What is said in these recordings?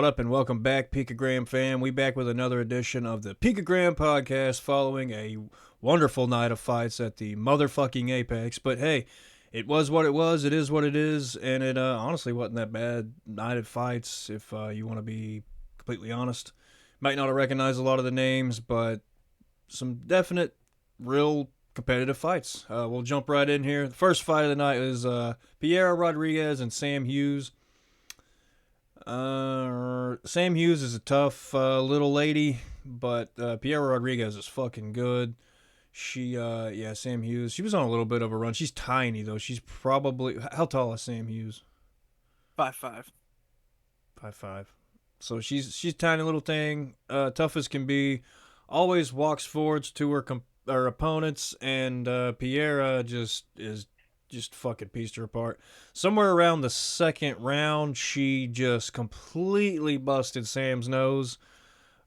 What up and welcome back, Picogran fam. We back with another edition of the Picogran podcast following a wonderful night of fights at the motherfucking Apex. But hey, it was what it was, it is what it is, and it honestly wasn't that bad night of fights if you want to be completely honest. Might not have recognized a lot of the names, but some definite, real competitive fights. We'll jump right in here. The first fight of the night is Piera Rodriguez and Sam Hughes. Sam Hughes is a tough little lady, but Piera Rodriguez is fucking good. Sam Hughes. She was on a little bit of a run. She's tiny though. She's probably how tall is Sam Hughes? 5'5". 5'5". So she's a tiny little thing. Tough as can be. Always walks forwards to her opponents, and Piera just fucking pieced her apart. Somewhere around the second round, she just completely busted Sam's nose.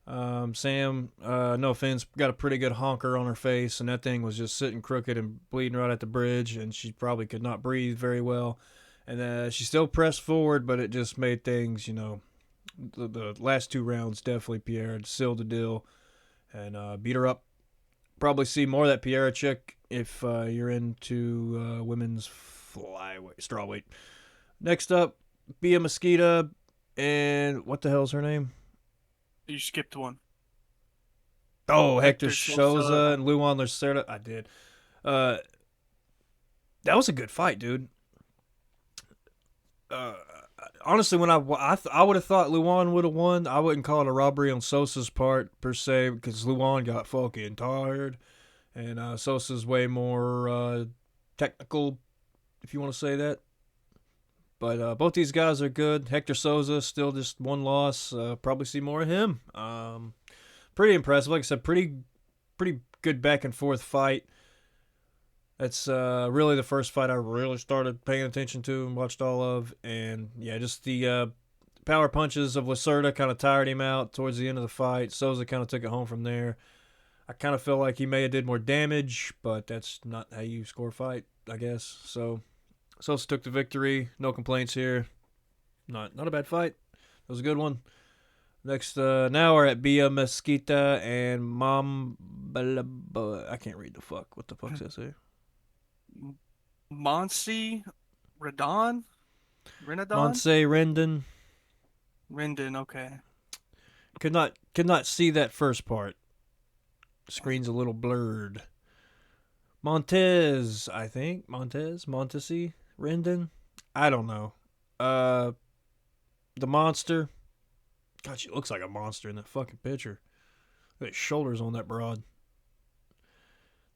Sam, no offense, got a pretty good honker on her face, and that thing was just sitting crooked and bleeding right at the bridge, and she probably could not breathe very well. And she still pressed forward, but it just made things, the last two rounds definitely Pierre sealed the deal and beat her up. Probably see more of that Piera chick if you're into women's strawweight. Next up, Bia Mosquita, and what the hell's her name? You skipped one. Oh, Hector Souza and Luan Lacerda. I did. That was a good fight, dude. Honestly, when I would have thought Luan would have won. I wouldn't call it a robbery on Sosa's part per se because Luan got fucking tired, and Sosa's way more technical, if you want to say that. But both these guys are good. Hector Souza still just one loss. Probably see more of him. Pretty impressive. Like I said, pretty good back and forth fight. That's really the first fight I really started paying attention to and watched all of. And yeah, just the power punches of Lacerda kind of tired him out towards the end of the fight. Souza kind of took it home from there. I kind of feel like he may have did more damage, but that's not how you score a fight, I guess. So Souza took the victory. No complaints here. Not a bad fight. It was a good one. Next, now we're at Bia Mesquita and I can't read the fuck. What the fuck's that say? Monse Redon? Renadon? Monse Rendon. Rendon, okay. Could not see that first part. Screen's a little blurred. Montez, I think. Montesi? Rendon? I don't know. The monster. God, she looks like a monster in that fucking picture. Look at shoulders on that broad.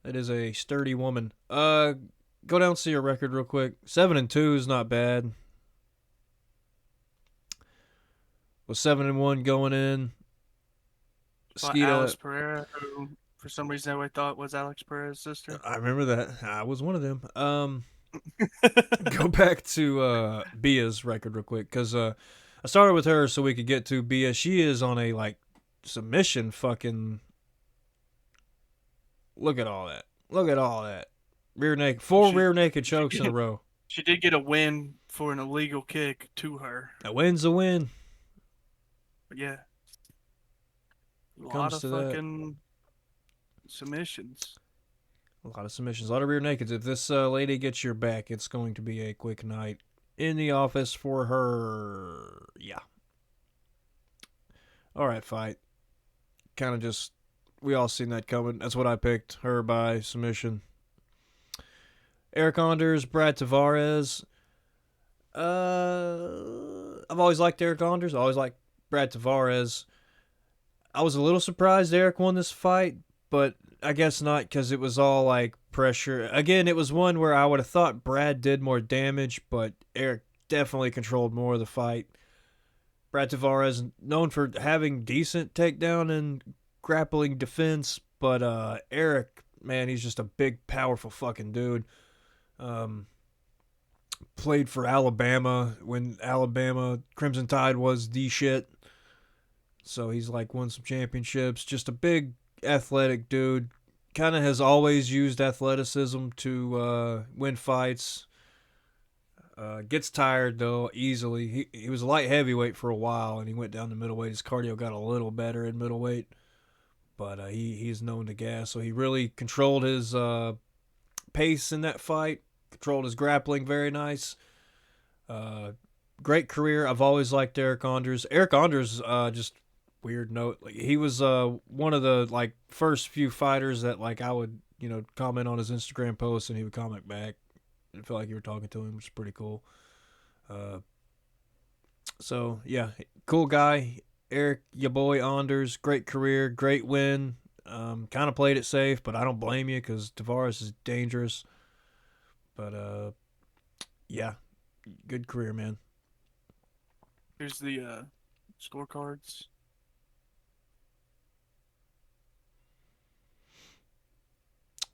That is a sturdy woman. Go down and see her record real quick. 7-2 is not bad. Was 7-1 going in. Alex Pereira, who for some reason I thought was Alex Pereira's sister. I remember that. I was one of them. Go back to Bia's record real quick because I started with her so we could get to Bia. She is on a submission fucking. Look at all that. Rear naked. Rear naked chokes in a row. She did get a win for an illegal kick to her. A win's a win. But yeah. A lot of fucking submissions. A lot of submissions. A lot of rear nakeds. If this lady gets your back, it's going to be a quick night in the office for her. Yeah. Alright, fight. Kind of just. We all seen that coming. That's what I picked. Her by submission. Eric Anders, Brad Tavares. I've always liked Eric Anders. I always liked Brad Tavares. I was a little surprised Eric won this fight, but I guess not because it was all pressure. Again, it was one where I would have thought Brad did more damage, but Eric definitely controlled more of the fight. Brad Tavares, known for having decent takedown and grappling defense, but Eric, man, he's just a big, powerful fucking dude. Played for Alabama when Alabama Crimson Tide was the shit. So he's won some championships. Just a big, athletic dude. Kind of has always used athleticism to win fights. Gets tired though easily. He was a light heavyweight for a while, and he went down to middleweight. His cardio got a little better in middleweight, but he's known to gas. So he really controlled his pace in that fight. Controlled his grappling very nice. Uh, Great career. I've always liked Eric Anders. Eric Anders, just weird note. Like, he was one of the like first few fighters that like I would comment on his Instagram posts and he would comment back. I feel like you were talking to him, which is pretty cool. Uh, so yeah, cool guy, Eric, your boy Anders. Great career, great win. Kind of played it safe, but I don't blame you because Tavares is dangerous. But yeah, good career, man. Here's the scorecards.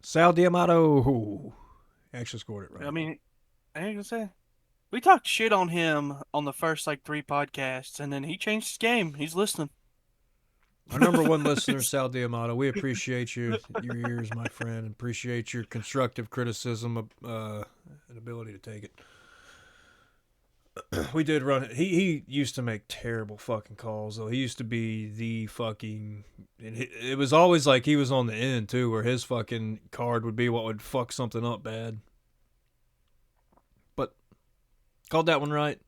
Sal Diamato actually scored it right. I mean, I ain't gonna say we talked shit on him on the first like 3 podcasts, and then he changed his game. He's listening. Our number one listener, Sal Diamato. We appreciate your ears, my friend, and appreciate your constructive criticism and ability to take it. We did run it. He used to make terrible fucking calls, though. He used to be the fucking. It was always like he was on the end, too, where his fucking card would be what would fuck something up bad. But called that one right.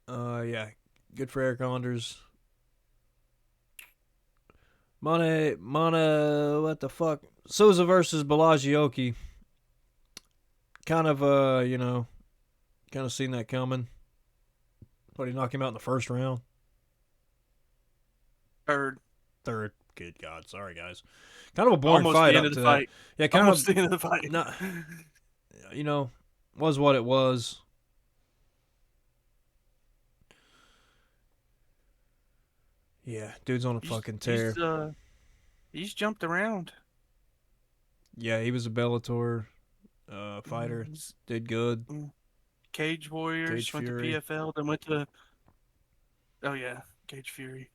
Yeah. Good for Eric Anders. Mana, what the fuck? Souza versus Balagioki. Kind of, kind of seen that coming. What, he knocked him out in the first round? Third. Good God. Sorry, guys. Kind of a boring Almost fight the end up of to the that. fight. Yeah, kind Almost of. the end of the fight. Not, was what it was. Yeah, dude's on a fucking tear. He's jumped around. Yeah, he was a Bellator fighter. Did good. Cage Warriors, Cage went Fury. to PFL, then went to... Oh, yeah, Cage Fury.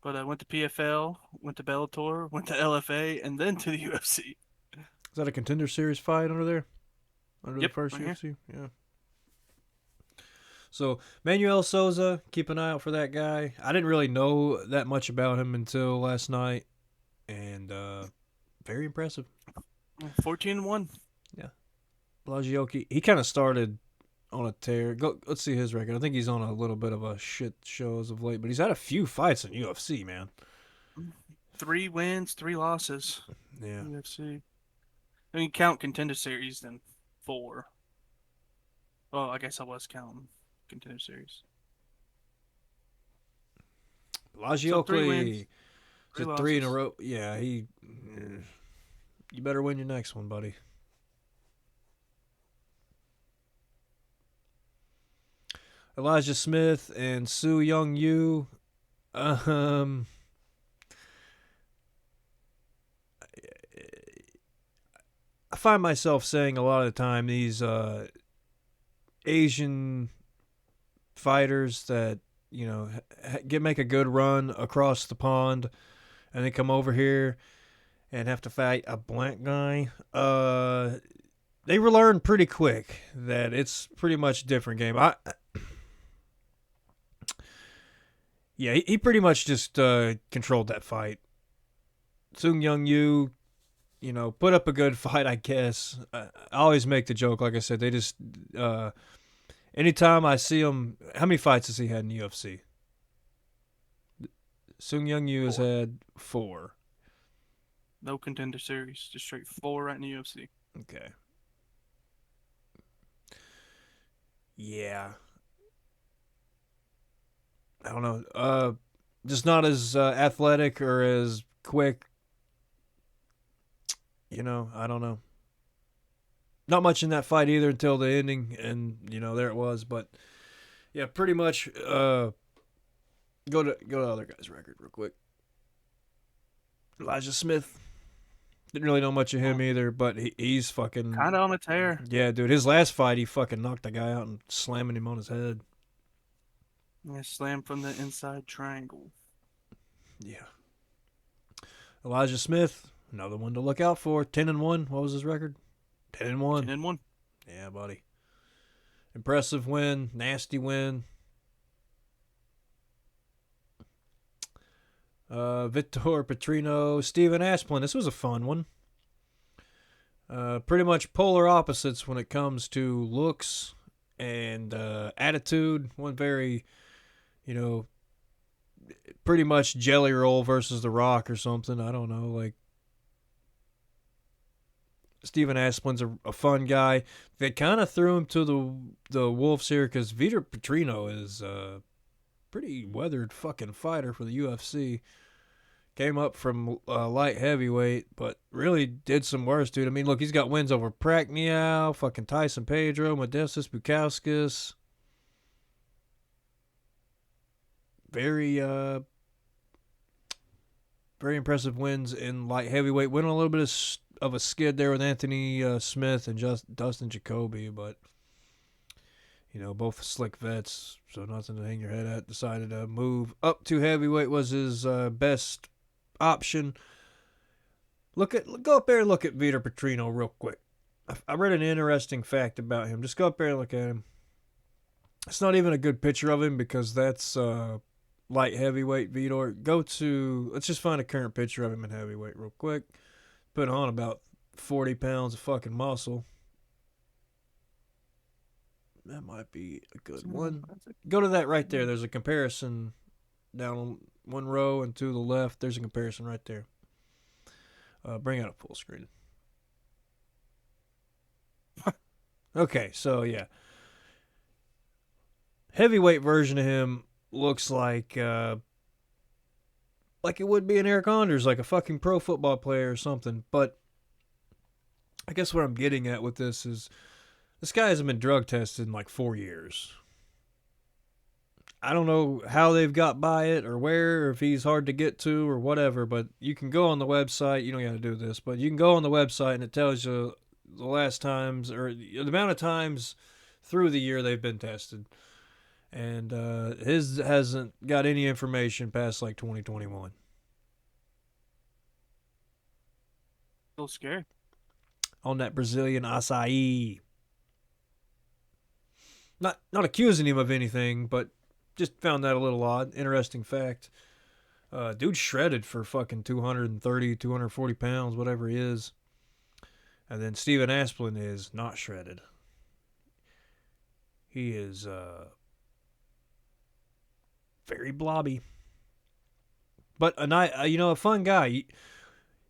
But I went to PFL, went to Bellator, went to LFA, and then to the UFC. Is that a Contender Series fight under there? Under Yep, the first right UFC? here. Yeah. So, Manuel Souza, keep an eye out for that guy. I didn't really know that much about him until last night. And very impressive. 14-1. Yeah. Blagioki, he kind of started on a tear. Let's see his record. I think he's on a little bit of a shit show as of late, but he's had a few fights in UFC, man. 3 wins, 3 losses. Yeah. UFC. I mean, count Contender Series, then 4. Well, I guess I was counting Contender Series. Blagioki. So 3 wins. 3 in a row. Yeah, you better win your next one, buddy. Elijah Smith and Su Young Yu. I find myself saying a lot of the time these Asian fighters that make a good run across the pond and they come over here and have to fight a black guy. They learn pretty quick that it's pretty much a different game. Yeah, he pretty much just controlled that fight. Sung Young Yu, put up a good fight, I guess. I always make the joke, like I said, they just, anytime I see him, how many fights has he had in the UFC? Sung Young Yu has had 4. No Contender Series, just straight 4 right in the UFC. Okay. Yeah. I don't know. Just not as athletic or as quick. I don't know. Not much in that fight either until the ending, and there it was. But yeah, pretty much. Go to the other guy's record real quick. Elijah Smith. Didn't really know much of him either, but he's fucking kind of on a tear. Yeah, dude. His last fight, he fucking knocked the guy out and slamming him on his head. Yeah, slam from the inside triangle. Yeah. Elijah Smith, another one to look out for. 10-1. What was his record? 10-1. 10-1. Yeah, buddy. Impressive win, nasty win. Victor Petrino, Steven Asplin. This was a fun one. Pretty much polar opposites when it comes to looks and attitude. One very, you know, pretty much Jelly Roll versus The Rock or something. I don't know. Like, Steven Asplin's a fun guy. They kind of threw him to the Wolves here because Vitor Petrino is a pretty weathered fucking fighter for the UFC. Came up from light heavyweight, but really did some worse, dude. I mean, look, he's got wins over Prakniau, fucking Tyson Pedro, Modestas Bukauskas. Very, very impressive wins in light heavyweight. Went on a little bit of a skid there with Anthony Smith and Dustin Jacoby, but both slick vets, so nothing to hang your head at. Decided to move up to heavyweight was his best option. Go up there and look at Vitor Petrino real quick. I read an interesting fact about him. Just go up there and look at him. It's not even a good picture of him because that's light heavyweight Vitor. Let's just find a current picture of him in heavyweight real quick. Put on about 40 pounds of fucking muscle. That might be a good one. Go to that right there. There's a comparison down one row and to the left. There's a comparison right there. Bring out a full screen. Okay, so yeah. Heavyweight version of him looks like it would be an Eric Anders, like a fucking pro football player or something. But I guess what I'm getting at with this is this guy hasn't been drug tested in like 4 years. I don't know how they've got by it or where, or if he's hard to get to or whatever, but you can go on the website. You don't got to do this, but you can go on the website and it tells you the last times or the amount of times through the year they've been tested. And his hasn't got any information past like 2021. Still scared. On that Brazilian acai. Not accusing him of anything, but just found that a little odd. Interesting fact. Dude shredded for fucking 230, 240 pounds, whatever he is. And then Steven Asplin is not shredded. He is very blobby. But a fun guy.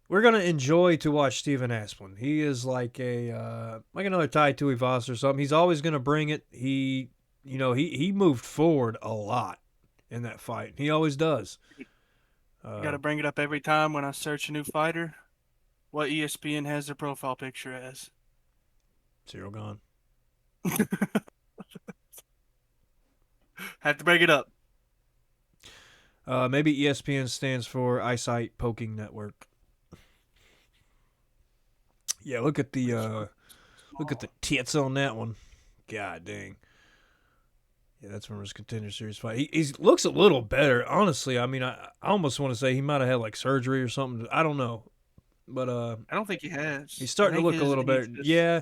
We're gonna enjoy to watch Steven Asplin. He is like another Tai Tuivasa or something. He's always gonna bring it. He moved forward a lot in that fight. He always does. You got to bring it up every time when I search a new fighter. What ESPN has their profile picture as? Cyril Gahn. Have to bring it up. Maybe ESPN stands for Eyesight Poking Network. Yeah, look at the tits on that one. God dang. Yeah, that's from his Contender Series fight. He looks a little better, honestly. I mean, I almost want to say he might have had like surgery or something. I don't know, but I don't think he has. he's starting to look a little better. Yeah,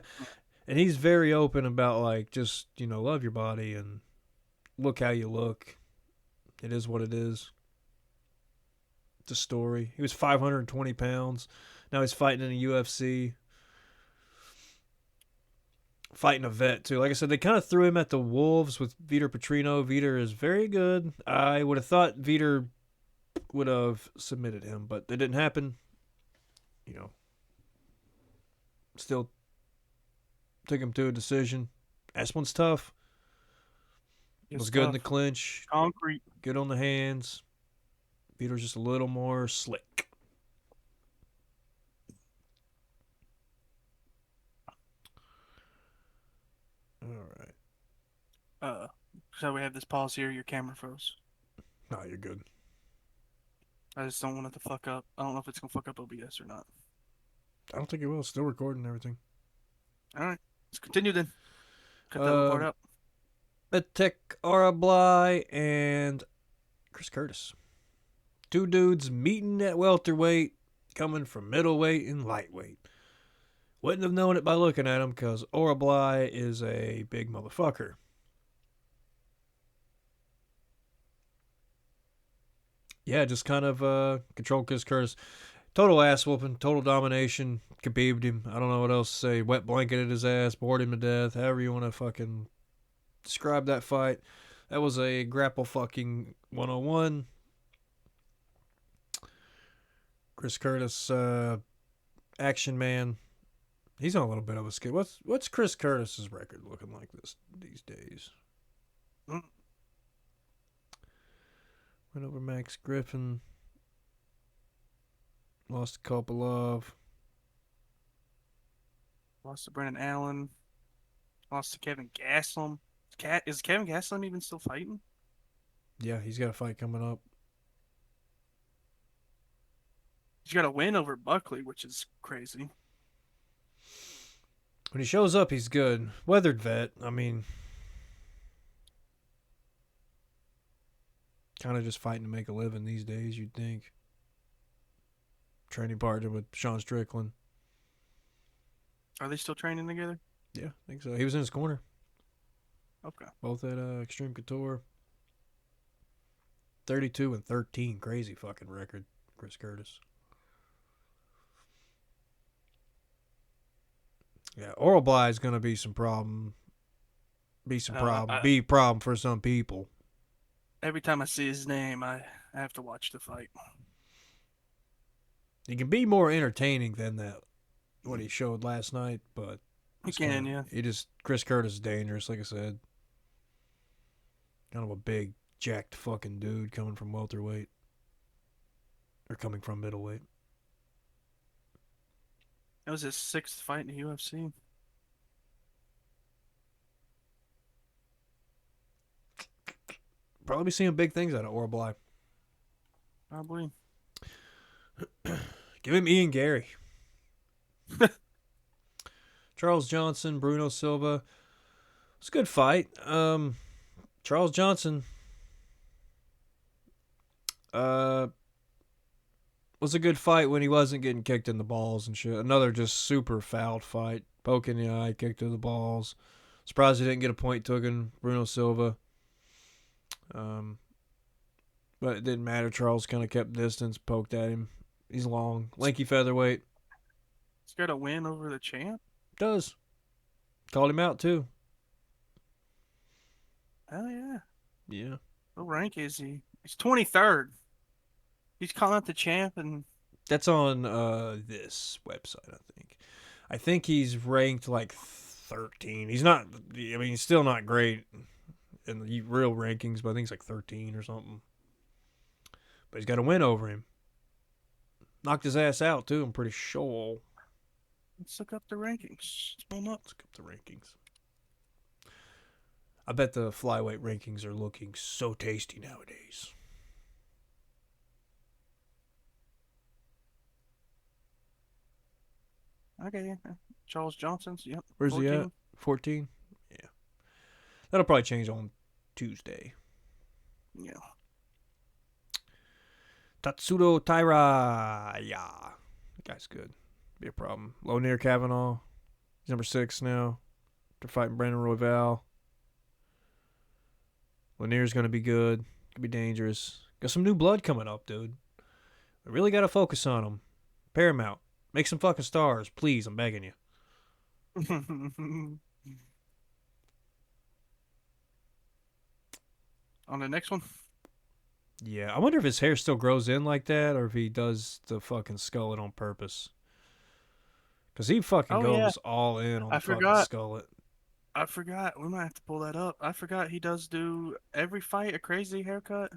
and he's very open about like just love your body and look how you look. It is what it is. It's a story. He was 520 pounds. Now he's fighting in the UFC. Fighting a vet, too. Like I said, they kind of threw him at the Wolves with Vitor Petrino. Vitor is very good. I would have thought Vitor would have submitted him, but that didn't happen. Still took him to a decision. Asplin's tough. Was good in the clinch. Concrete. Good on the hands. Vitor's just a little more slick. All right. So we have this pause here. Your camera froze. No, you're good. I just don't want it to fuck up. I don't know if it's gonna fuck up OBS or not. I don't think it will. It's still recording everything. All right. Let's continue then. Cut that part out. Metek Arablai and Chris Curtis. Two dudes meeting at welterweight, coming from middleweight and lightweight. Wouldn't have known it by looking at him because Orably is a big motherfucker. Yeah, just kind of controlled Chris Curtis. Total ass whooping, total domination. Khabib'd him. I don't know what else to say. Wet blanketed his ass, bored him to death. However you want to fucking describe that fight. That was a grapple fucking 101. Chris Curtis, action man. He's on a little bit of a skid. What's Chris Curtis's record looking like these days? Mm. Went over Max Griffin. Lost to Kopolov. Lost to Brennan Allen. Lost to Kevin Gastelum. Is Kevin Gastelum even still fighting? Yeah, he's got a fight coming up. He's got a win over Buckley, which is crazy. When he shows up, he's good. Weathered vet. I mean, kind of just fighting to make a living these days, you'd think. Training partner with Sean Strickland. Are they still training together? Yeah, I think so. He was in his corner. Okay. Both at Extreme Couture. 32-13. Crazy fucking record, Chris Curtis. Yeah, Oral Bly is going to be some problem. Be some problem. Be a problem for some people. Every time I see his name, I have to watch the fight. He can be more entertaining than that what he showed last night, but He can, yeah. Chris Curtis is dangerous, like I said. Kind of a big, jacked fucking dude coming from welterweight. Or coming from middleweight. That was his 6th fight in the UFC. Probably be seeing big things out of Oral Bly. Probably. Give him Ian Gary. Charles Johnson, Bruno Silva. It's a good fight. Charles Johnson was a good fight when he wasn't getting kicked in the balls and shit. Another just super fouled fight. Poke in the eye, kick to the balls. Surprised he didn't get a point taken. Bruno Silva. But it didn't matter. Charles kind of kept distance, poked at him. He's long, lanky featherweight. He's got a win over the champ. Does. Called him out too. Hell yeah. Yeah. What rank is he? He's 23rd. He's calling out the champ, and that's on this website, I think. I think he's ranked like 13. He's not. I mean, he's still not great in the real rankings, but I think it's like 13 or something. But he's got a win over him. Knocked his ass out too. I'm pretty sure. Let's look up the rankings. Let's look up the rankings. I bet the flyweight rankings are looking so tasty nowadays. Okay, Charles Johnson's. Yep. Where's 14? He at? 14? Yeah. That'll probably change on Tuesday. Yeah. Tatsudo Taira. Yeah. That guy's good. Be a problem. Lonir Kavanaugh. He's number 6 now. They're fighting Brandon Royval. Lonir's going to be good. Could be dangerous. Got some new blood coming up, dude. We really got to focus on them. Paramount. Make some fucking stars. Please, I'm begging you. On the next one? Yeah, I wonder if his hair still grows in like that or if he does the fucking skullet on purpose. Because he fucking goes all in on the fucking skullet. I forgot. We might have to pull that up. I forgot he does do every fight a crazy haircut.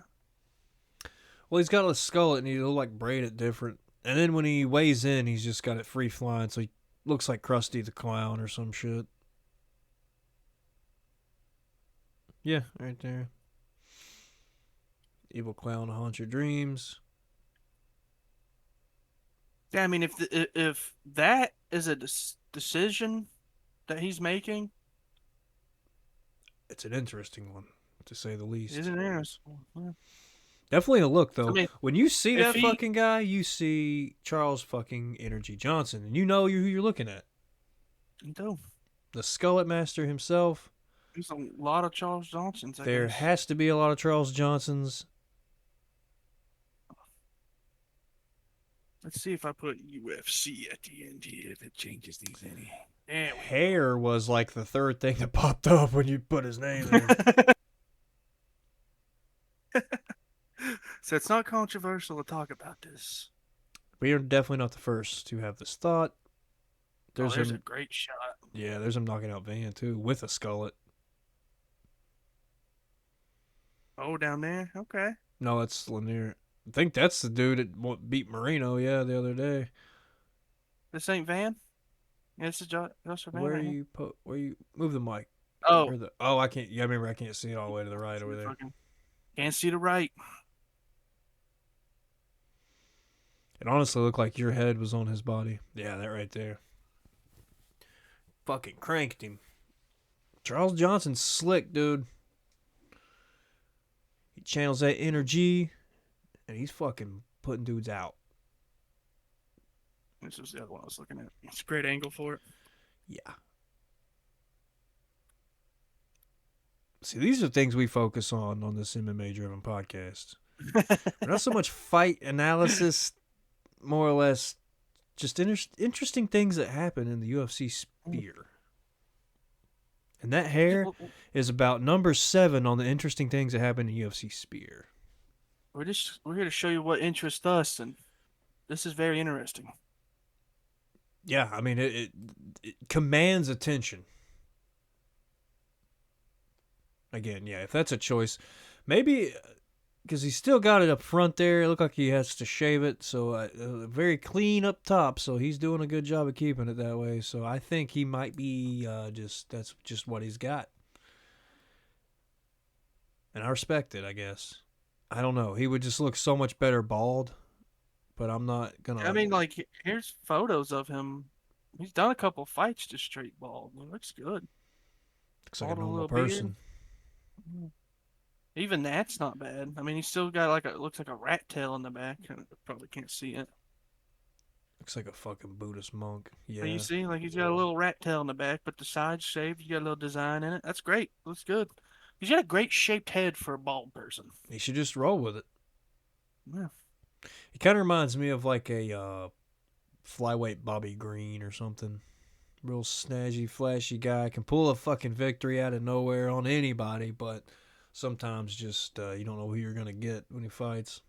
Well, he's got a skullet and he'll like braid it different. And then when he weighs in, he's just got it free flying, so he looks like Krusty the Clown or some shit. Yeah, right there. Evil clown to haunt your dreams. Yeah, I mean, if that is a decision that he's making, it's an interesting one, to say the least. Isn't it interesting? Yeah. Definitely a look, though. I mean, when you see that fucking guy, you see Charles fucking Energy Johnson, and you know who you're looking at. You do. The Skullet Master himself. There's a lot of Charles Johnsons, I There guess. has to be a lot of Charles Johnsons. Let's see if I put UFC at the end here, if it changes these any. There we Hair was like the third thing that popped up when you put his name there. go. So it's not controversial to talk about this. We are definitely not the first to have this thought. Oh, There's there's a him, great shot. yeah, there's him knocking out Van too with a skullet. Oh, down there. Okay. No, that's Lanier. I think that's the dude that beat Marino, yeah, the other day. This ain't Van? Yeah, this is Joshua Van Where right here. you put? Where you move the mic? Oh, Where the? Oh, I can't. Yeah, I remember I can't see it all the way to the right see over the there. fucking can't see the right. It honestly looked like your head was on his body. Yeah, that right there. Fucking cranked him. Charles Johnson's slick, dude. He channels that energy, and he's fucking putting dudes out. This was the other one I was looking at. It's a great angle for it. Yeah. See, these are things we focus on this MMA driven podcast. We're not so much fight analysis, more or less just interesting things that happen in the UFC sphere. And that hair is about number 7 on the interesting things that happen in UFC sphere. We're here to show you what interests us, and this is very interesting. Yeah, I mean it commands attention. Again, yeah, if that's a choice, maybe because he's still got it up front there. It looked like he has to shave it, so very clean up top. So he's doing a good job of keeping it that way. So I think he might be that's just what he's got, and I respect it. I guess I don't know. He would just look so much better bald, but I'm not gonna. I mean, like, here's photos of him. He's done a couple fights just straight bald. He looks good. Looks like a Bald with a normal little beard. person. Even that's not bad. I mean, he's still got like looks like a rat tail in the back. I probably can't see it. Looks like a fucking Buddhist monk. But you Yeah. see, like he's got a little rat tail in the back, but the sides shaved. You got a little design in it. That's great. Looks good. He's got a great shaped head for a bald person. He should just roll with it. Yeah. He kind of reminds me of like a flyweight Bobby Green or something. Real snazzy, flashy guy. Can pull a fucking victory out of nowhere on anybody, but sometimes just you don't know who you're going to get when he fights.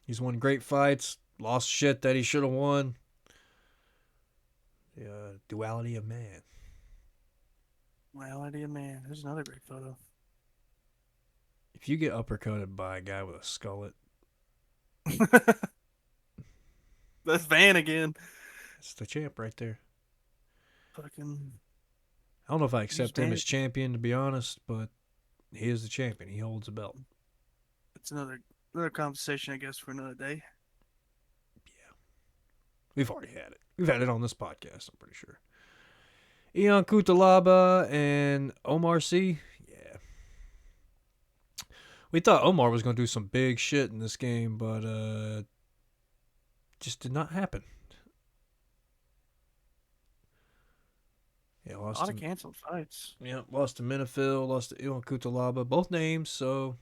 He's won great fights, lost shit that he should have won. The duality of man. Reality of man. There's another great photo. If you get uppercutted by a guy with a skullet, That's Van again. it's the champ right there. Fucking. I don't know if I Use accept him Van. as champion, to be honest, but he is the champion. He holds a belt. It's another conversation, I guess, for another day. We've already had it. We've had it on this podcast, I'm pretty sure. Ion Kutalaba and Omar C. Yeah. We thought Omar was going to do some big shit in this game, but just did not happen. Yeah, A lot of canceled fights. Yeah, lost to Menifil, lost to Ion Kutalaba. Both names, so,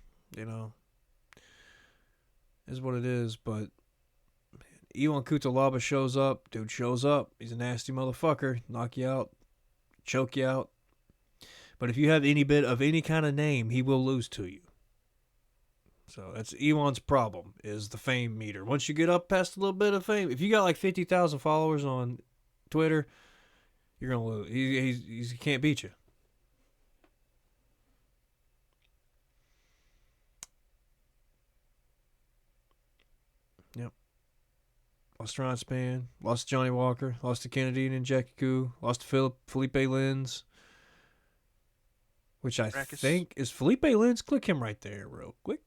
is what it is. But Ion Kutalaba shows up. Dude shows up. He's a nasty motherfucker. Knock you out. Choke you out. But if you have any bit of any kind of name, he will lose to you. So that's Ewan's problem, is the fame meter. Once you get up past a little bit of fame, if you got like 50,000 followers on Twitter, you're going to lose. He can't beat you. Yep. Lost to Ryan Span, lost to Johnny Walker, lost to Kennedy and Njeku, lost to Felipe Lins, which I Rackus. think is Felipe Lins. Click him right there real quick.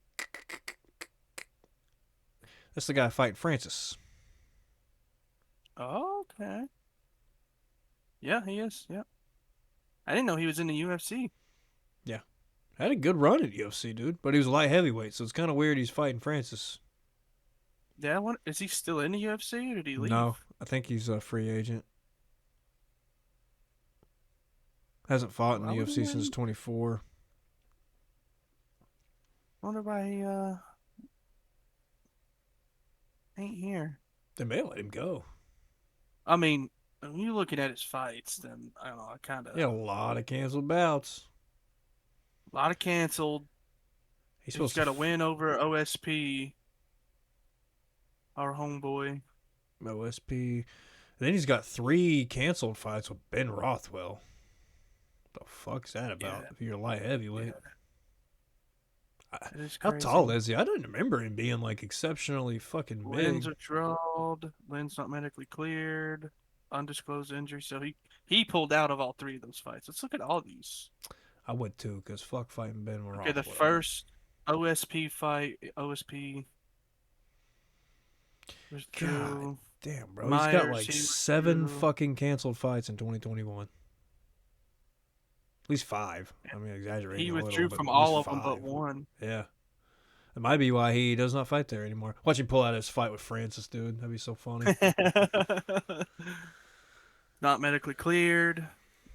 That's the guy fighting Francis. Okay. Yeah, he is. Yeah. I didn't know he was in the UFC. Yeah. Had a good run at UFC, dude, but he was a light heavyweight, so it's kind of weird he's fighting Francis. Yeah, is he still in the UFC or did he leave? No, I think he's a free agent. Hasn't fought in the I UFC since 24. wonder why he ain't here. They may let him go. I mean, when you're looking at his fights, then I don't know. I kind of He had a lot of canceled bouts. a lot of canceled. He's He's supposed to got a win over OSP, our homeboy. OSP. Then he's got 3 canceled fights with Ben Rothwell. What the fuck's that about? Yeah, If you're a light heavyweight, yeah, it is how tall crazy. is he? I don't remember him being like exceptionally fucking Wins big. are drawed. Wins not medically cleared. Undisclosed injury. So he pulled out of all three of those fights. Let's look at all these. I would too, cause fuck fighting Ben Okay, the Rothwell. first OSP fight, OSP God withdrew. damn, bro, he's got Myers, like he 7 withdrew. fucking canceled fights in 2021. At least 5. I mean, He exaggerating a little, withdrew but from at least all of them but 5. one. Yeah. It might be why he does not fight there anymore. Watch him pull out his fight with Francis, dude. That'd be so funny. Not medically cleared.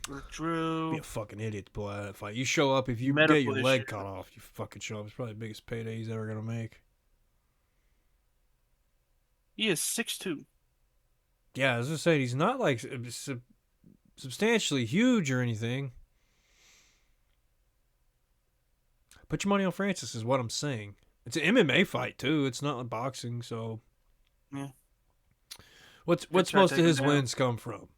Be Withdrew. a fucking idiot to pull out that fight. You show up if you get your Medical issue. leg cut off. You fucking show up. It's probably the biggest payday he's ever gonna make. He is 6'2". Yeah, I was just saying he's not like substantially huge or anything. Put your money on Francis is what I'm saying. It's an MMA fight too. It's not like boxing. So Yeah. Could what's try to most of take him his down. wins come from?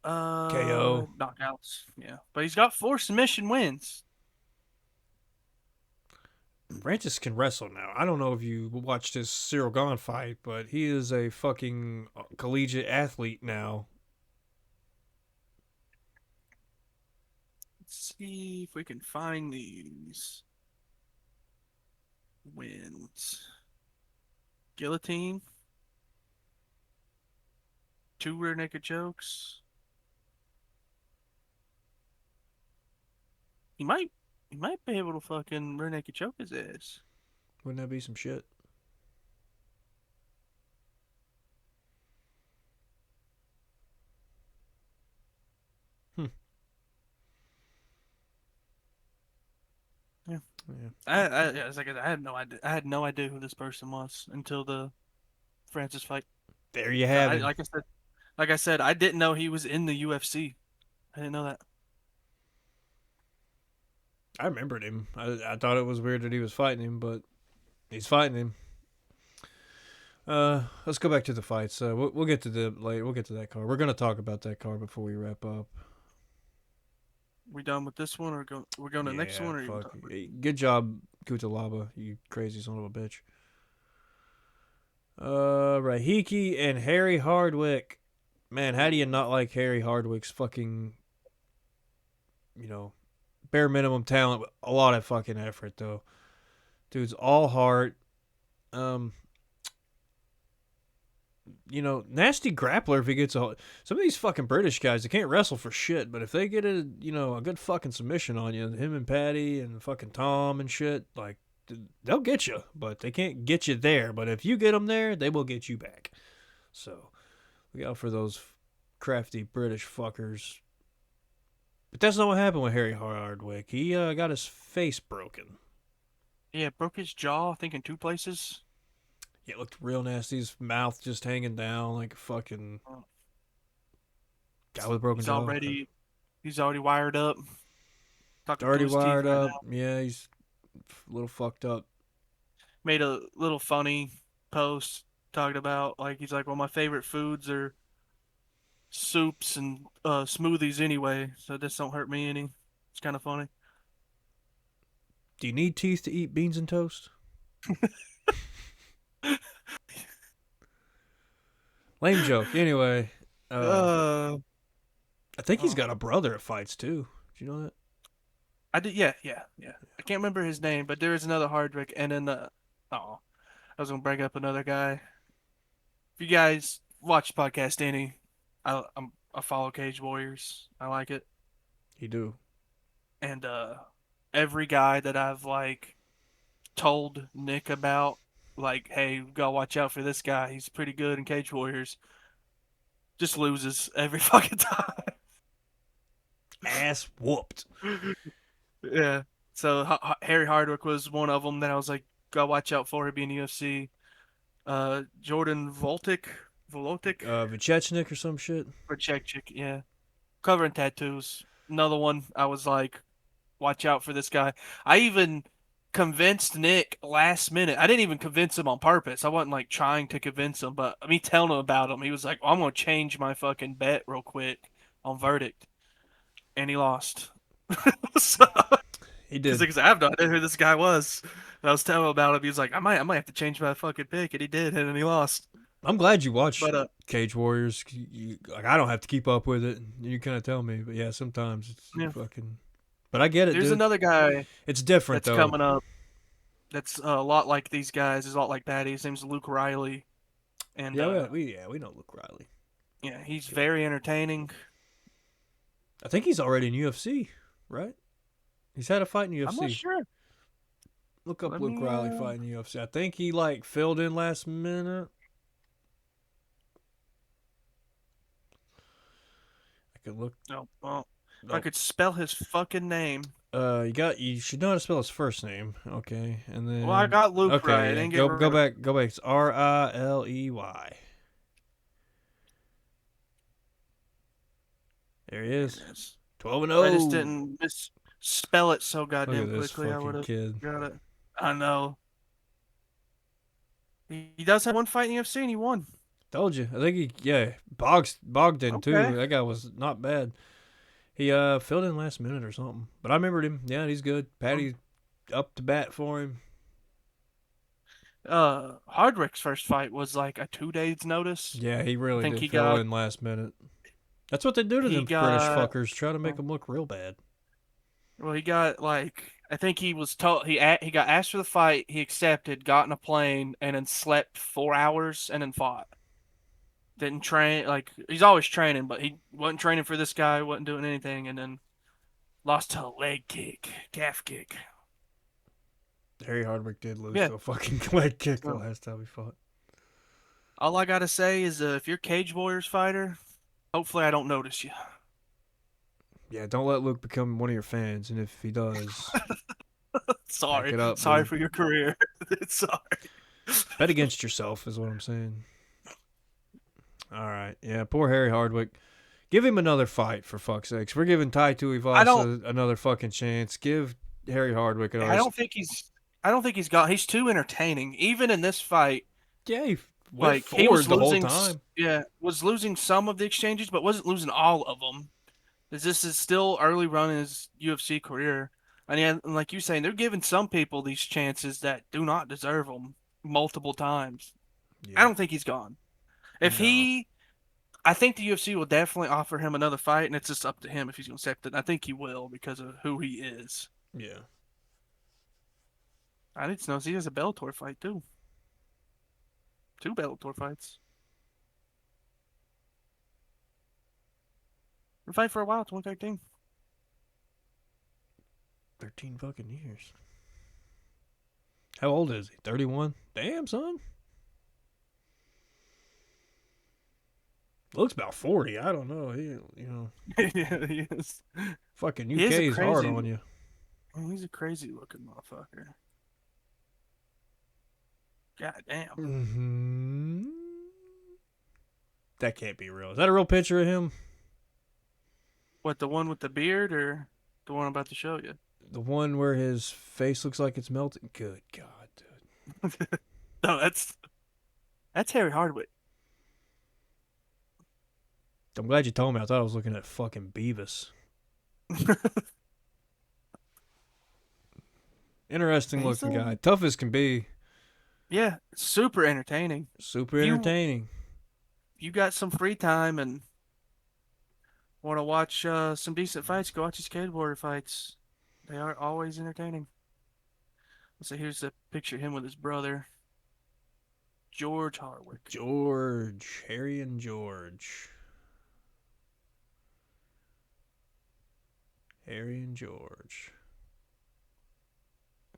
KO. Knockouts. Yeah. But he's got 4 submission wins. Francis can wrestle now. I don't know if you watched his Cyril Gahn fight, but he is a fucking collegiate athlete now. Let's see if we can find these wins. Guillotine. 2 rear naked chokes. He might he might be able to fucking rear naked choke his ass. Wouldn't that be some shit? Hmm. Yeah. Yeah. Yeah, it's like I had no idea. I had no idea who this person was until the Francis fight. There you have him. Like I said, I didn't know he was in the UFC. I didn't know that. I remembered him. I thought it was weird that he was fighting him, but he's fighting him. Let's go back to the fights. We'll get to the later. We'll get to that card. We're gonna talk about that card before we wrap up. We done with this one, or we're going to the next Yeah, one, or you fuck. Good job, Kutalaba. You crazy son of a bitch. Rahiki and Harry Hardwick. Man, how do you not like Harry Hardwick's fucking, bare minimum talent with a lot of fucking effort though. Dude's all heart. Um, nasty grappler if he gets a. Some of these fucking British guys, they can't wrestle for shit, but if they get a good fucking submission on you, him and Patty and fucking Tom and shit, like, they'll get you, but they can't get you there. But if you get them there, they will get you back. So, look out for those crafty British fuckers. But that's not what happened with Harry Hardwick. He got his face broken. Yeah, broke his jaw, I think, in 2 places. Yeah, it looked real nasty. His mouth just hanging down like a fucking Oh. guy with a broken He's jaw. he's already wired up. Talking Already through his teeth wired right up. now. Yeah, he's a little fucked up. Made a little funny post talking about like he's like, well, my favorite foods are soups and smoothies anyway, so this don't hurt me any. It's kind of funny. Do you need teeth to eat beans and toast? Lame joke. Anyway, Uh, I think he's oh, got a brother that fights too. Did you know that? I did. Yeah, yeah, yeah. I can't remember his name, but there is another Hardwick, and then oh, I was gonna bring up another guy. If you guys watch the podcast any, I follow Cage Warriors. I like it, He do. and every guy that I've like told Nick about, like, hey, we gotta watch out for this guy. He's pretty good in Cage Warriors. Just loses every fucking time. ass whooped. Yeah. So Harry Hardwick was one of them that I was like, gotta watch out for. He'd be in UFC. Jordan Voltic, Vachechnik or some shit. or Chek, yeah. Covering tattoos. Another one. I was like, watch out for this guy. I even convinced Nick last minute. I didn't even convince him on purpose. I wasn't like trying to convince him, but me telling him about him, he was like, I'm gonna change my fucking bet real quick on verdict, and he lost. So, He because did. I have no idea who this guy was. And I was telling him about him. He was like, I might have to change my fucking pick, and he did, and then he lost. I'm glad you watch But Cage Warriors. Like I don't have to keep up with it. You kind of tell me, but yeah, sometimes it's yeah, fucking. But I get it, there's dude. another guy It's different that's though. coming up. That's a lot like these guys. Is a lot like Patty. His name's Luke Riley, and Yeah, we know Luke Riley. yeah, he's very entertaining. I think he's already in UFC, right? He's had a fight in I'm not UFC. sure. Look up Let Luke me. Riley fighting UFC. I think he like filled in last minute. I could look. Oh well, if I Oh, could spell his fucking name. you should know how to spell his first name, okay? And Well, I then got Luke right. okay, I yeah, didn't get go back. It's Riley. There he There is. it is. 12 and If I just 0. didn't misspell it so Look goddamn at this quickly, I would fucking have kid. got it. I know. He does have one fight in the UFC and he won. Told you. I think Bogdan Okay. too. That guy was not bad. He filled in last minute or something. But I remembered him. Yeah, he's good. Um, Patty up to bat for him. Hardwick's first fight was like a 2 days notice. Yeah, he I really think did fill in last minute. That's what they do to he them British got fuckers. Try to make them look real bad. well he got like I think he was told he got asked for the fight, he accepted, got in a plane, and then slept 4 hours and then fought. Didn't train like he's always training, but he wasn't training for this guy, wasn't doing anything, and then lost to a leg kick, calf kick. Harry Hardwick did lose Yeah. to a fucking leg kick the So, last time he fought. all I gotta say is if you're Cage Warriors fighter, hopefully I don't notice you. Yeah, don't let Luke become one of your fans. And if he does, pack Sorry, it up, sorry dude. for your career. Sorry. Bet against yourself is what I'm saying. All right. Yeah, poor Harry Hardwick. Give him another fight, for fuck's sakes. We're giving Tai I don't. Tuivasa another fucking chance. Give Harry Hardwick I another. don't think he's. I don't think he's got. He's too entertaining. Even in this fight, Yeah, he went like he was forward the whole losing. time. Yeah, was losing some of the exchanges, but wasn't losing all of them. This is still early run in his UFC career, and yeah, and like you saying, they're giving some people these chances that do not deserve them multiple times. I Yeah. don't think he's gone. If No. he, I think the UFC will definitely offer him another fight, and it's just up to him if he's going to accept it. And I think he will because of who he is. Yeah. I need to know if he has a Bellator fight too. 2 Bellator fights. Been fighting for a while, 2013. 13 fucking years. How old is he? 31? Damn, son. Looks about 40. I don't know. Yeah, he is. Fucking He is a UK's hard crazy. on you. He's a crazy looking motherfucker. God damn. Mm-hmm. That can't be real. Is that a real picture of him? What, the one with the beard or the one I'm about to show you? The one where his face looks like it's melting? Good God, dude. No, that's Harry Hardwick. I'm glad you told me. I thought I was looking at fucking Beavis. Interesting He's looking guy. Tough as can be. yeah, super entertaining. Super If entertaining. you got some free time and want to watch some decent fights, go watch his Cage Warrior fights. They are always entertaining. So here's a picture of him with his brother, George Hardwick. George. Harry and George. Harry and George.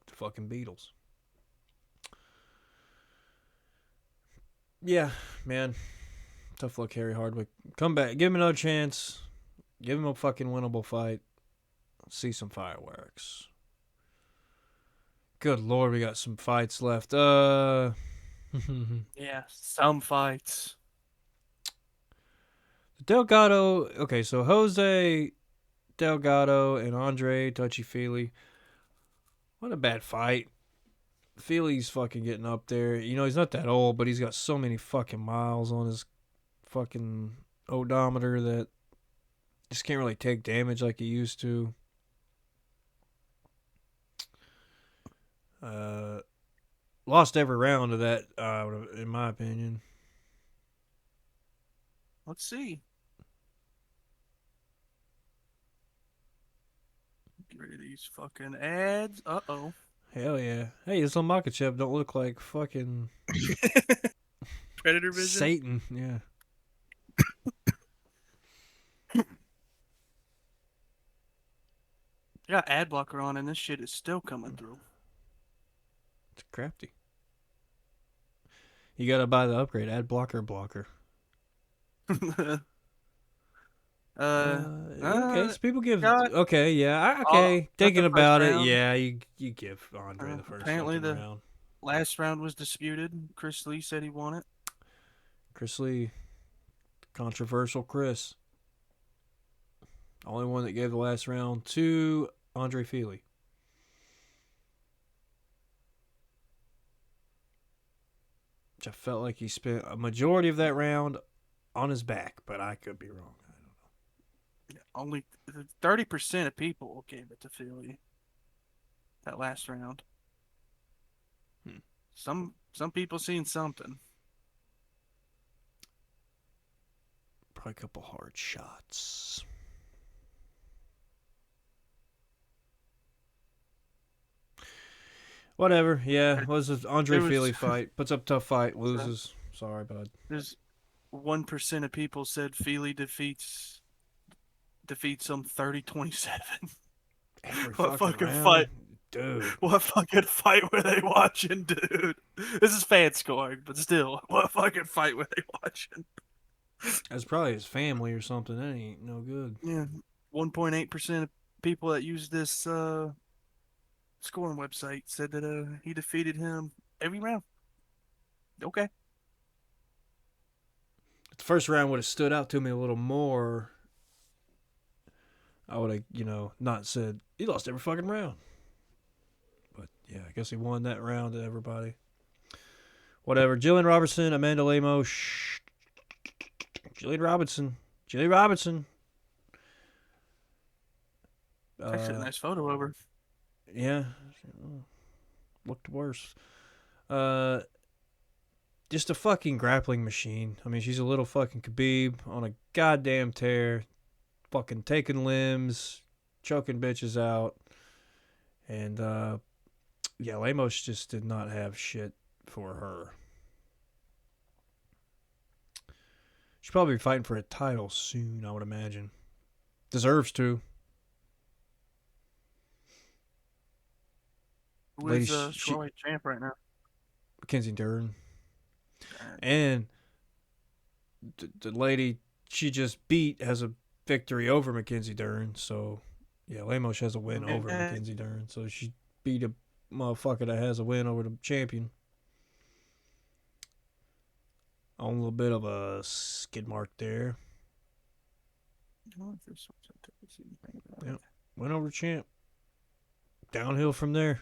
The fucking Beatles. Yeah, man. Tough luck, Harry Hardwick. Come back. Give him another chance. Give him a fucking winnable fight. See some fireworks. Good lord, we got some fights left. Yeah, some fights. Delgado. Okay, so Jose Delgado and Andre Touchy Feely. What a bad fight. Feely's fucking getting up there. You know, he's not that old, but he's got so many fucking miles on his fucking odometer that just can't really take damage like he used to. Uh, Lost every round of that, in my opinion. Let's see. Get rid of these fucking ads. Uh-oh. Hell yeah. Hey, this little Makachev don't look like fucking Predator vision. Satan. Yeah. I got ad blocker on and this shit is still coming through. It's crafty. You gotta buy the upgrade. Add blocker. uh, Okay, uh, so people give. got Okay, yeah, all okay. got the Thinking first about it, round. yeah, you give Andre the first Apparently fucking the round. last round was disputed. Chris Lee said he won it. Chris Lee, controversial Chris. Only one that gave the last round to Andre Feely. Which I felt like he spent a majority of that round on his back, but I could be wrong. Only 30% of people gave it to Philly that last round. Hmm. Some people seen something. Probably a couple hard shots. Whatever. Yeah, was an Andre There was Feely fight. Puts up tough fight, loses. Sorry, bud. there's 1% of people said Feely defeats him 30-27. Every What fucking fucking round, fight? dude. What fucking fight were they watching, dude? This is fan scoring, but still, what fucking fight were they watching? That's probably his family or something. That ain't no good. Yeah, 1.8% of people that use this scoring website said that he defeated him every round. Okay. If the first round would have stood out to me a little more, I would have, not said he lost every fucking round. But yeah, I guess he won that round to everybody. Whatever. Jillian Robertson, Amanda Lemos. Jillian Robinson. Jillian Robinson. Actually, a nice photo of her. Yeah. Looked worse. Uh, just a fucking grappling machine. I mean, she's a little fucking Khabib on a goddamn tear. Fucking taking limbs, choking bitches out. And, yeah, Lemos just did not have shit for her. She'll probably be fighting for a title soon, I would imagine. Deserves to. Who Lady, is strawweight champ right now? Mackenzie Dern. And the lady she just beat has a victory over Mackenzie Dern. So, yeah, Lemos has a win over Yeah. Mackenzie Dern. So she beat a motherfucker that has a win over the champion. On a little bit of a skid mark there. Yep. Went over champ. Downhill from there.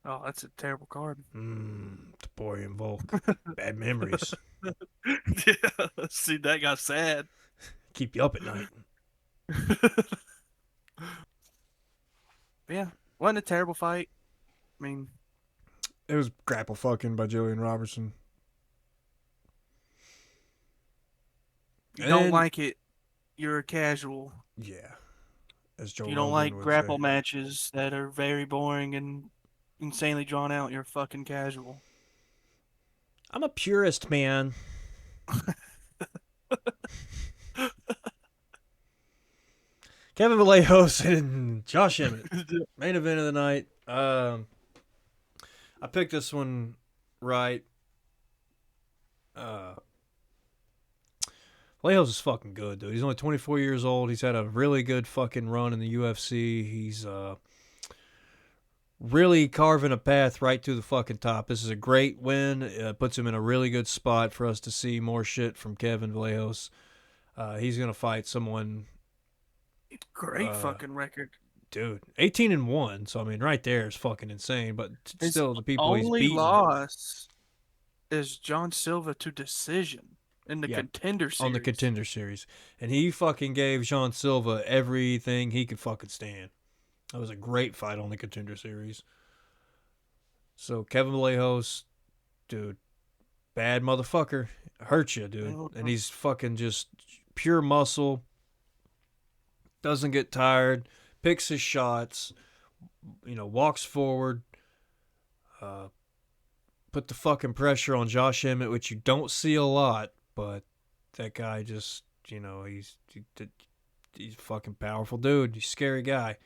Oh, that's a terrible card. Tabori and Volk. Bad memories. Yeah, see, that got sad. Keep you up at night. Yeah, wasn't a terrible fight. I mean, It was grapple fucking by Jillian Robertson. you And don't then, like it, you're a casual. yeah, as Joe If you don't Rogan like would say. grapple matches that are very boring and insanely drawn out, you're fucking casual. I'm a purist, man. Kevin Vallejos and Josh Emmett. Main event of the night. I picked this one right. Vallejo's is fucking good, dude. He's only 24 years old. He's had a really good fucking run in the UFC. He's really carving a path right to the fucking top. This is a great win. Puts him in a really good spot for us to see more shit from Kevin Vallejos. He's gonna fight someone, Great uh, fucking record. dude, 18-1. So I mean, right there is fucking insane. But His still, the people he's only beaten loss is John Silva to decision in the yeah, Contender on the Series. Contender Series, and he fucking gave Jean Silva everything he could fucking stand. That was a great fight on the Contender Series. So Kevin Vallejos, dude, bad motherfucker, hurt you, dude, and he's fucking just pure muscle. Doesn't get tired, picks his shots, walks forward, uh, put the fucking pressure on Josh Emmett, which you don't see a lot, but that guy just, he's a fucking powerful dude. He's a scary guy.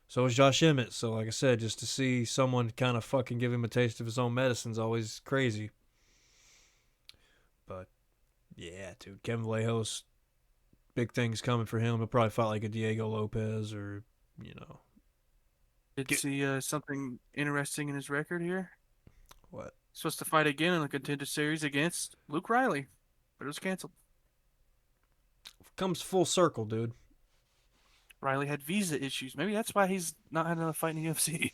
So is Josh Emmett. So like I said, just to see someone kind of fucking give him a taste of his own medicine is always crazy. But yeah, dude, Kevin Vallejos, big things coming for him. He'll probably fight like a Diego Lopez or, Did get see something interesting in his record here? what? Supposed to fight again in the Contender Series against Luke Riley, but it was canceled. Comes full circle, dude. Riley had visa issues. Maybe that's why he's not had another fight in the UFC.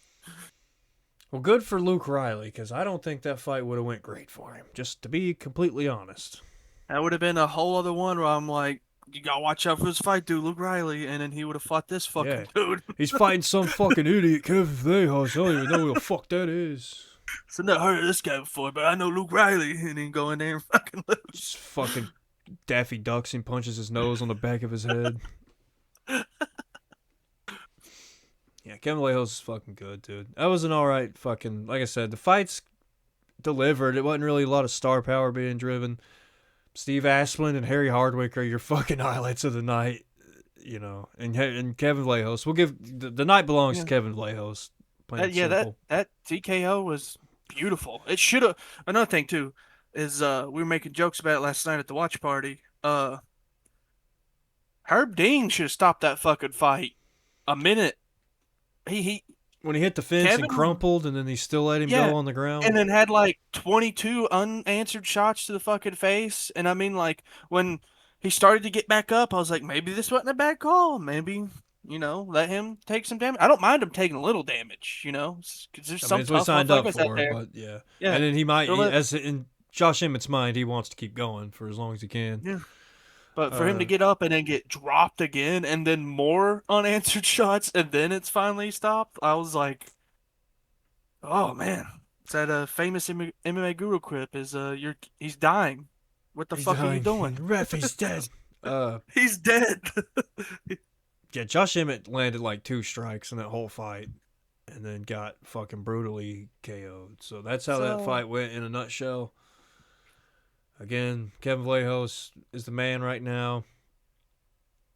Well, good for Luke Riley, because I don't think that fight would have went great for him, just to be completely honest. That would have been a whole other one where I'm like, you gotta watch out for this fight, dude, Luke Riley, and then he would have fought this Yeah. fucking dude. He's fighting some fucking idiot, Kevin Vallejos. I don't even know who the fuck that is. So I never heard of this guy before, but I know Luke Riley, and then go in there and fucking lose. Just fucking Daffy Ducks and punches his nose on the back of his head. Yeah, Kevin Vallejos is fucking good, dude. That was an alright fucking, like I said, the fights delivered. It wasn't really a lot of star power being driven. Steve Asplin and Harry Hardwick are your fucking highlights of the night, and Kevin Vallejos. We'll give the night belongs to Kevin Vallejos. That TKO was beautiful. It should have. Another thing too is we were making jokes about it last night at the watch party. Herb Dean should have stopped that fucking fight a minute. He when he hit the fence Kevin, and crumpled, and then he still let him go on the ground, and then had like 22 unanswered shots to the fucking face. And I mean, like when he started to get back up, I was like, maybe this wasn't a bad call. Maybe let him take some damage. I don't mind him taking a little damage, because there's some it's what he tough signed up motherfuckers out for. there. But yeah, Yeah, and then he might, let- as in Josh Emmett's mind, he wants to keep going for as long as he can. yeah. But for him to get up and then get dropped again, and then more unanswered shots, and then it's finally stopped, I was like, oh man, it's that famous MMA guru quip is he's dying. What the fuck are you doing? Ref, he's dead. He's dead. Yeah, Josh Emmett landed like 2 strikes in that whole fight, and then got fucking brutally KO'd. So that's how that fight went in a nutshell. Again, Kevin Vallejos is the man right now.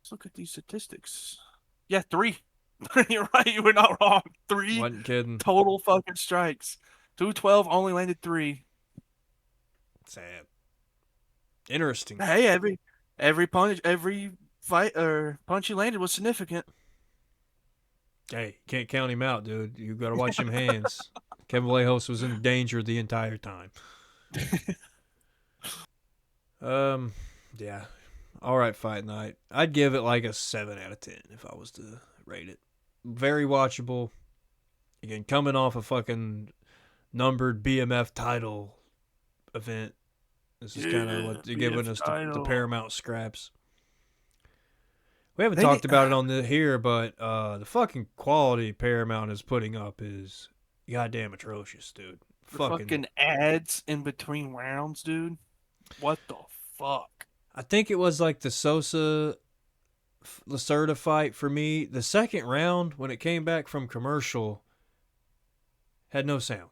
Let's look at these statistics. Yeah, 3. You're right. You were not wrong. 3 Wasn't kidding. total fucking strikes. 212 only landed 3. Sad. Interesting. Hey, every punch, every fight or punch he landed was significant. Hey, can't count him out, dude. You got to watch him hands. Kevin Vallejos was in danger the entire time. Yeah. All right, fight night. I'd give it like a 7 out of 10 if I was to rate it. Very watchable. Again, coming off a fucking numbered BMF title event. This is kind of what they're giving us the Paramount scraps. We haven't talked about it on here, but the fucking quality Paramount is putting up is goddamn atrocious, dude. The fucking ads in between rounds, dude. What the fuck? I think it was like the Sosa Lacerda fight for me. The second round, when it came back from commercial, had no sound.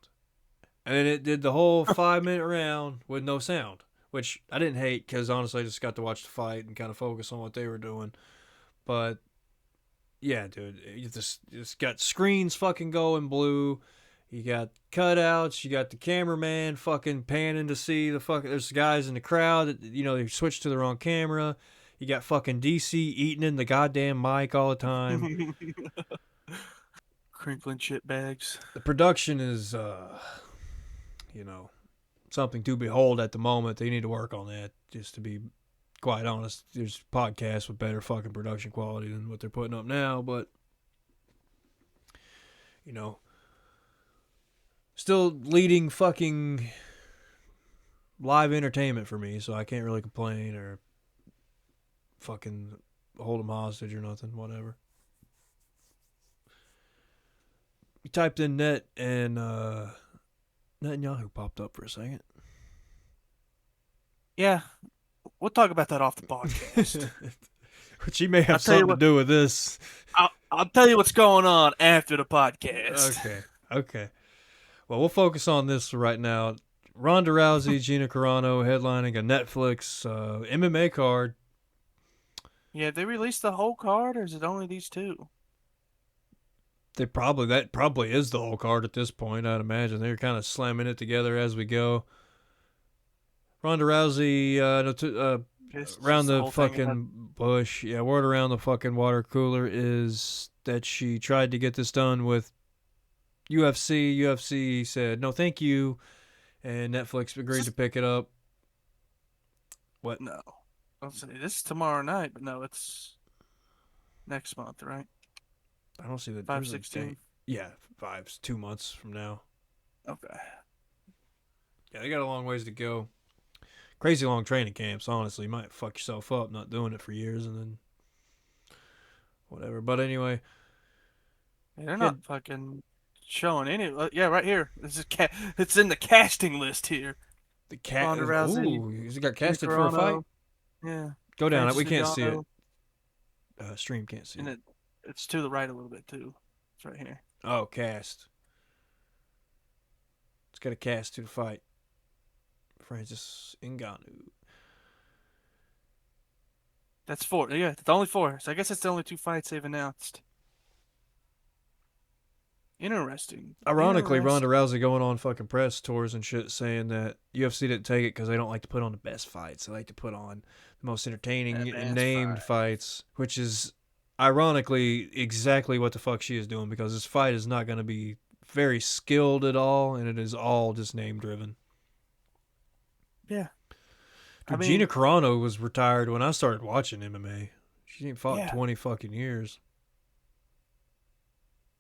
And then it did the whole 5-minute round with no sound, which I didn't hate because honestly I just got to watch the fight and kind of focus on what they were doing. But yeah, dude, you just got screens fucking going blue. You got cutouts. You got the cameraman fucking panning to see the fucking. There's guys in the crowd that they switched to the wrong camera. You got fucking DC eating in the goddamn mic all the time. Crinkling shit bags. The production is, you know, something to behold at the moment. They need to work on that. Just to be quite honest, there's podcasts with better fucking production quality than what they're putting up now, but you know, still leading fucking live entertainment for me, so I can't really complain or fucking hold them hostage or nothing, whatever. You typed in net and Netanyahu popped up for a second. Yeah, we'll talk about that off the podcast. Which he may have something to do with this. I'll tell you what's going on after the podcast. Okay. Well, we'll focus on this right now. Ronda Rousey, Gina Carano headlining a Netflix MMA card. Yeah, they released the whole card, or is it only these two? That probably is the whole card at this point. I'd imagine they're kind of slamming it together as we go. Ronda Rousey, around the fucking bush. Yeah, word around the fucking water cooler is that she tried to get this done with UFC. UFC said no, thank you, and Netflix agreed to pick it up. What? No, let's see. This is tomorrow night, but no, it's next month, right? I don't see the 5/16. Yeah, 2 months from now. Okay. Yeah, they got a long ways to go. Crazy long training camps, honestly. You might fuck yourself up not doing it for years and then whatever. But anyway. Yeah, they're not fucking showing any. Yeah, right here. This is it's in the casting list here. The cat. Ronda Rousey. Ooh, he got casted for a fight? Yeah. Go down it. We can't Ngannou. see it. Stream can't see it. It's to the right a little bit, too. It's right here. Oh, cast. It's got a cast to the fight. Francis Ngannou. That's 4. Yeah, it's only 4. So I guess it's the only 2 fights they've announced. Interesting. Ironically, Ronda Rousey going on fucking press tours and shit saying that UFC didn't take it because they don't like to put on the best fights. They like to put on the most entertaining and named fights, which is ironically exactly what the fuck she is doing because this fight is not going to be very skilled at all and it is all just name driven. Yeah. Dude, Gina Carano was retired when I started watching MMA. She didn't fought 20 fucking years.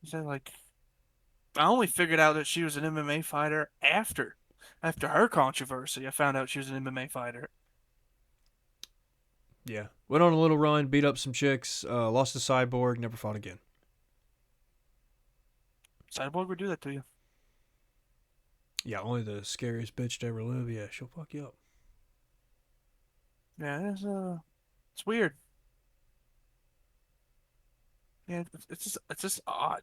Is that like... I only figured out that she was an MMA fighter after her controversy. I found out she was an MMA fighter. Yeah. Went on a little run, beat up some chicks, lost to Cyborg, never fought again. Cyborg would do that to you. Yeah, only the scariest bitch to ever live. Yeah, she'll fuck you up. Yeah, it's weird. Yeah, it's just odd.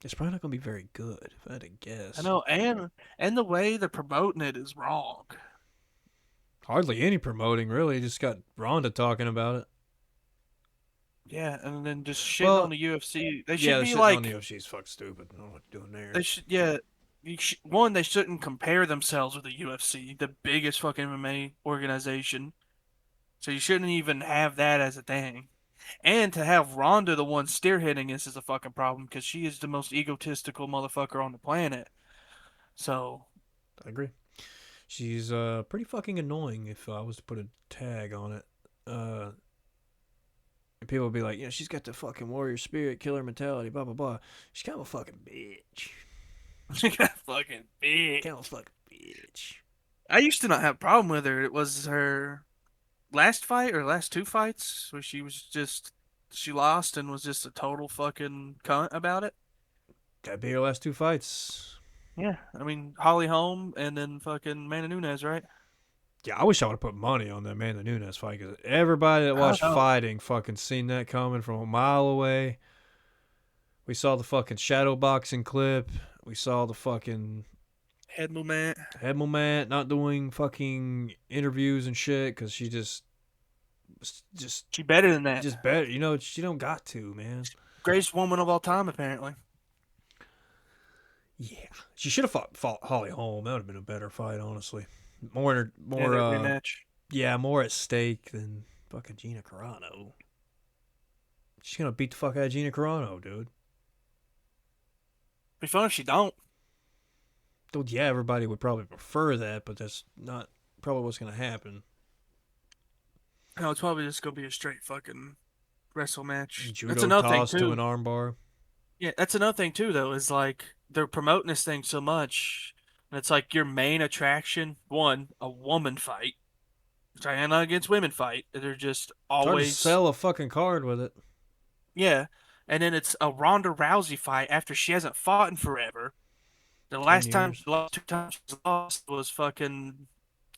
It's probably not gonna be very good, if I had to guess. I know, and the way they're promoting it is wrong. Hardly any promoting, really. Just got Ronda talking about it. Yeah, and then just shitting on the UFC. They should be like, on the UFC's fuck stupid. I don't know what they're doing there. They should, they shouldn't compare themselves with the UFC, the biggest fucking MMA organization. So you shouldn't even have that as a thing. And to have Ronda the one spearheading this is a fucking problem because she is the most egotistical motherfucker on the planet. So, I agree. She's pretty fucking annoying if I was to put a tag on it. And people would be like, she's got the fucking warrior spirit, killer mentality, blah, blah, blah. She's kind of a fucking bitch. She's kind of fucking bitch. Kind of a fucking bitch. I used to not have a problem with her. It was her last fight or last 2 fights where she lost and was just a total fucking cunt about it. That'd be her last 2 fights. Yeah, I mean Holly Holm and then fucking Amanda Nunes, right? Yeah, I wish I would have put money on that Amanda Nunes fight because everybody that watched fighting fucking seen that coming from a mile away. We saw the fucking shadow boxing clip. We saw the fucking head movement not doing fucking interviews and shit because she she better than that. Just better, she don't got to, man. Greatest woman of all time, apparently. Yeah, she should have fought Holly Holm. That would have been a better fight, honestly. More, Yeah, more, that rematch. yeah, more at stake than fucking Gina Carano. She's gonna beat the fuck out of Gina Carano, dude. Be fun if she don't. Dude, yeah, everybody would probably prefer that, but that's not probably what's gonna happen. No, it's probably just gonna be a straight fucking wrestle match. That's Judo another thing toss to too. an armbar. Yeah, that's another thing too, though, is like they're promoting this thing so much, and it's like your main attraction, one, a woman fight, which I am not against women fight. They're just It's hard to always, sell a fucking card with it. yeah. And then it's a Ronda Rousey fight after she hasn't fought in forever. Ten years. The last two times she lost was fucking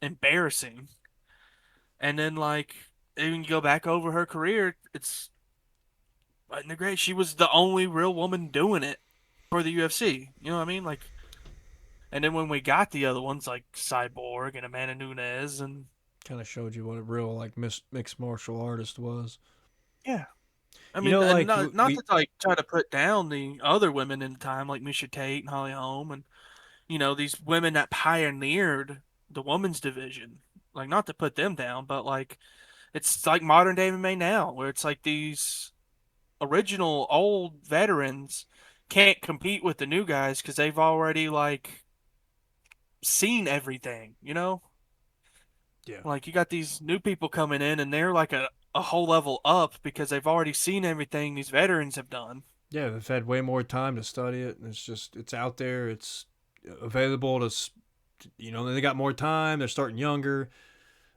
embarrassing. And then like, even you go back over her career, it's wasn't it great. She was the only real woman doing it for the UFC. You know what I mean? Like, and then when we got the other ones like Cyborg and Amanda Nunes and Kind of showed you what a real like mixed martial artist was. yeah, I You mean, know, and like not to like try to put down the other women in the time like Misha Tate and Holly Holm and these women that pioneered the women's division. Like not to put them down, but like it's like modern day MMA now where it's like these original old veterans can't compete with the new guys because they've already like seen everything, you know? yeah, Like you got these new people coming in and they're like a whole level up because they've already seen everything these veterans have done. yeah, they've had way more time to study it, and it's out there. It's available to, they got more time. They're starting younger.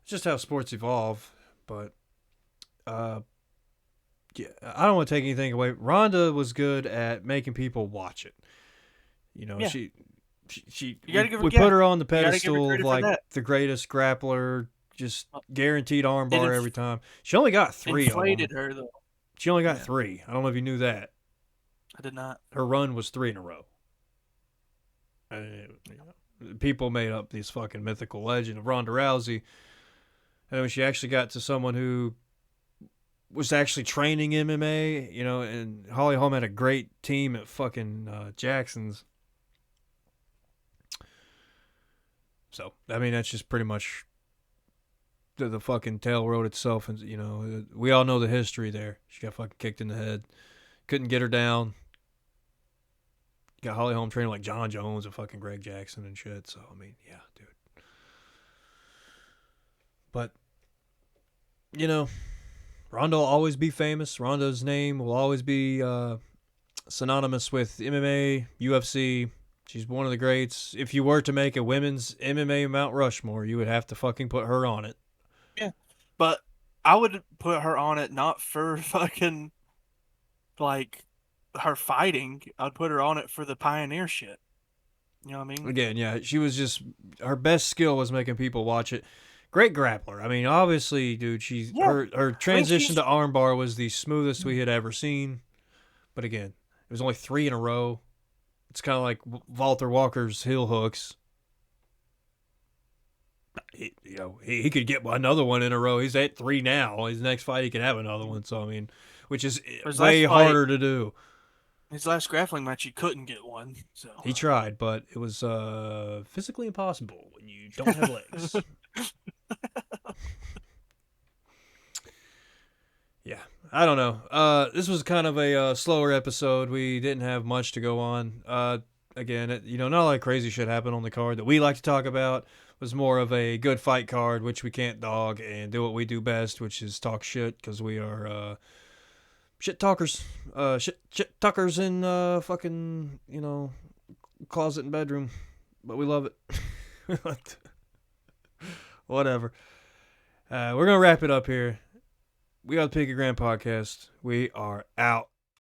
It's just how sports evolve. But uh, yeah, I don't want to take anything away. Ronda was good at making people watch it. You know, Yeah, you got to give her we yeah, put her on the you got to give her pedestal of credit for like that. the greatest grappler, just guaranteed It armbar every time. She only got three of them. inflated her though. She only got Yeah, three. I don't know if you knew that. I did not. Her run was three in a row. People made up this fucking mythical legend of Ronda Rousey. And when she actually got to someone who was actually training MMA, and Holly Holm had a great team at fucking Jackson's. So, I mean, that's just pretty much the fucking tale wrote itself. And, we all know the history there. She got fucking kicked in the head. Couldn't get her down. Got Holly Holm training like John Jones and fucking Greg Jackson and shit. So, I mean, yeah, dude. But, Ronda will always be famous. Ronda's name will always be synonymous with MMA, UFC. She's one of the greats. If you were to make a women's MMA Mount Rushmore, you would have to fucking put her on it. Yeah, but I would put her on it not for fucking like her fighting. I'd put her on it for the pioneer shit. You know what I mean? Again, yeah, she was just her best skill was making people watch it. Great grappler. I mean, obviously, dude, Yeah, her I mean transition to armbar was the smoothest we had ever seen. But again, it was only three in a row. It's kind of like Walter Walker's heel hooks. He could get another one in a row. He's at three now. His next fight, he could have another one. So I mean, which is his way last fight, harder to do. his last grappling match, he couldn't get one. So He tried, but it was physically impossible when you don't have legs. Yeah, I don't know. This was kind of a slower episode. We didn't have much to go on. Again, not a lot of crazy shit happened on the card that we like to talk about. It was more of a good fight card, which we can't dog and do what we do best, which is talk shit because we are shit talkers. Shit talkers in fucking closet and bedroom, but we love it. Whatever. We're gonna wrap it up here. We are the Picogran podcast. We are out.